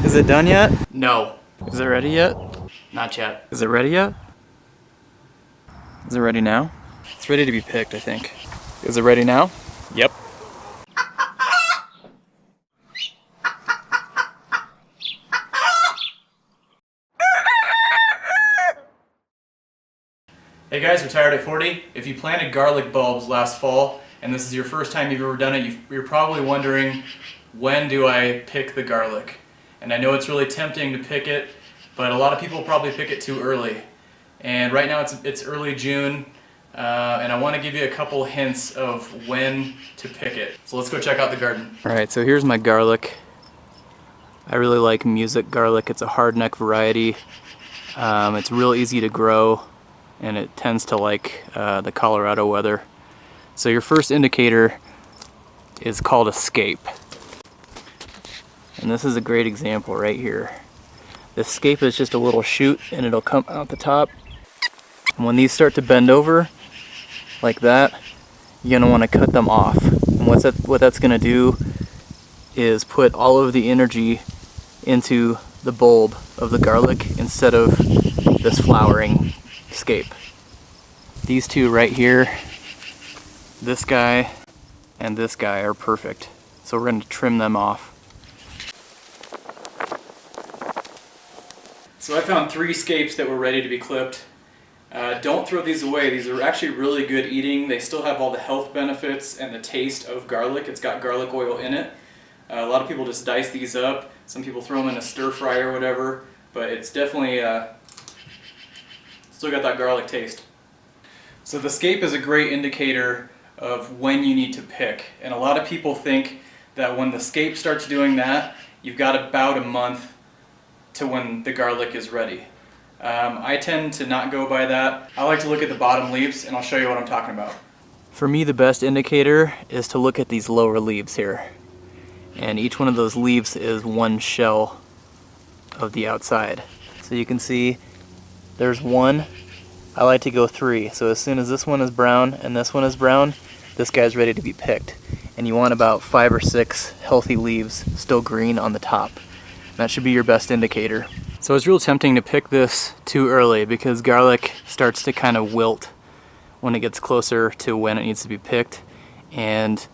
Is it done yet? No. Is it ready yet? Not yet. Is it ready yet? Is it ready now? It's ready to be picked, I think. Is it ready now? Yep. Hey guys, Retired at 40. If you planted garlic bulbs last fall, and this is your first time you've ever done it, you're probably wondering, when do I pick the garlic? And I know it's really tempting to pick it, but a lot of people probably pick it too early. And right now it's early June, and I want to give you a couple hints of when to pick it. So let's go check out the garden. Alright, so here's my garlic. I really like music garlic. It's a hardneck variety. It's real easy to grow, and it tends to like the Colorado weather. So your first indicator is called a scape. And this is a great example right here. The scape is just a little shoot and it'll come out the top. And when these start to bend over like that, you're gonna want to cut them off. And what that's gonna do is put all of the energy into the bulb of the garlic instead of this flowering scape. These two right here, this guy and this guy, are perfect. So we're going to trim them off. So I found 3 scapes that were ready to be clipped. Don't throw these away. These are actually really good eating. They still have all the health benefits and the taste of garlic. It's got garlic oil in it. A lot of people just dice these up. Some people throw them in a stir fry or whatever, but it's definitely still got that garlic taste. So the scape is a great indicator of when you need to pick. And a lot of people think that when the scape starts doing that, you've got about a month to when the garlic is ready. I tend to not go by that. I like to look at the bottom leaves, and I'll show you what I'm talking about. For me, the best indicator is to look at these lower leaves here. And each one of those leaves is one shell of the outside. So you can see there's one. I like to go 3. So as soon as this one is brown and this one is brown, this guy's ready to be picked. And you want about 5 or 6 healthy leaves still green on the top. That should be your best indicator. So it's real tempting to pick this too early because garlic starts to kind of wilt when it gets closer to when it needs to be picked. And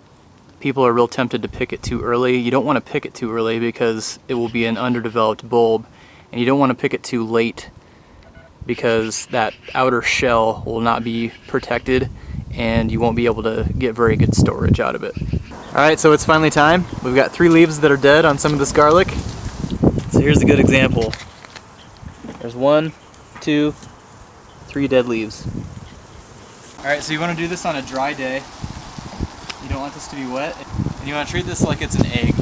people are real tempted to pick it too early. You don't want to pick it too early because it will be an underdeveloped bulb. And you don't want to pick it too late because that outer shell will not be protected and you won't be able to get very good storage out of it. Alright, so it's finally time. We've got 3 leaves that are dead on some of this garlic. So here's a good example. There's 1, 2, 3 dead leaves. Alright, so you want to do this on a dry day. You don't want this to be wet. And you want to treat this like it's an egg.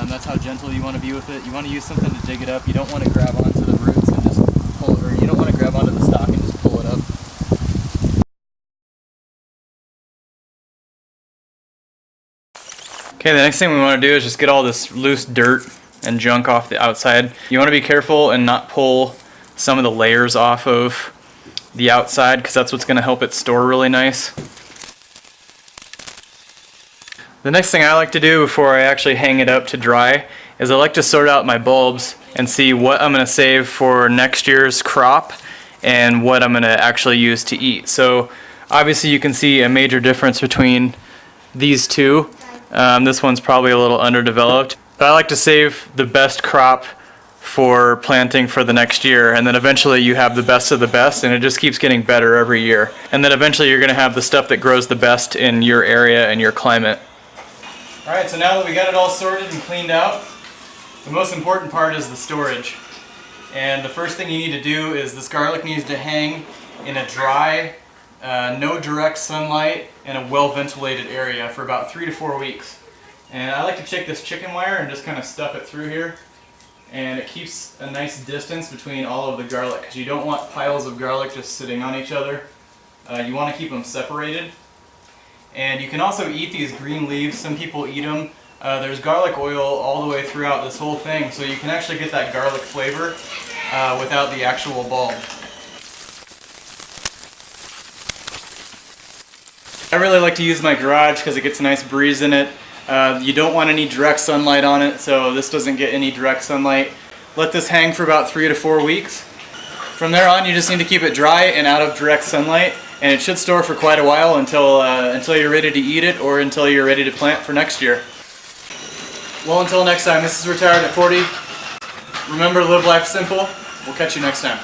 That's how gentle you want to be with it. You want to use something to dig it up. You don't want to grab onto the roots and just pull it, or you don't want to grab onto the stalk and just pull it up. Okay, the next thing we want to do is just get all this loose dirt and junk off the outside. You want to be careful and not pull some of the layers off of the outside because that's what's going to help it store really nice. The next thing I like to do before I actually hang it up to dry is I like to sort out my bulbs and see what I'm going to save for next year's crop and what I'm going to actually use to eat. So obviously you can see a major difference between these two. This one's probably a little underdeveloped, but I like to save the best crop for planting for the next year, and then eventually you have the best of the best, and it just keeps getting better every year. And then eventually you're going to have the stuff that grows the best in your area and your climate. Alright, so now that we got it all sorted and cleaned out, the most important part is the storage. And the first thing you need to do is this garlic needs to hang in a dry, no direct sunlight, and a well-ventilated area for about 3 to 4 weeks. And I like to take this chicken wire and just kind of stuff it through here. And it keeps a nice distance between all of the garlic because you don't want piles of garlic just sitting on each other. You want to keep them separated. And you can also eat these green leaves. Some people eat them. There's garlic oil all the way throughout this whole thing, so you can actually get that garlic flavor without the actual bulb. I really like to use my garage because it gets a nice breeze in it. You don't want any direct sunlight on it, so this doesn't get any direct sunlight. Let this hang for about 3 to 4 weeks. From there on, you just need to keep it dry and out of direct sunlight, and it should store for quite a while until you're ready to eat it or until you're ready to plant for next year. Well, until next time, this is Retired at 40. Remember, live life simple. We'll catch you next time.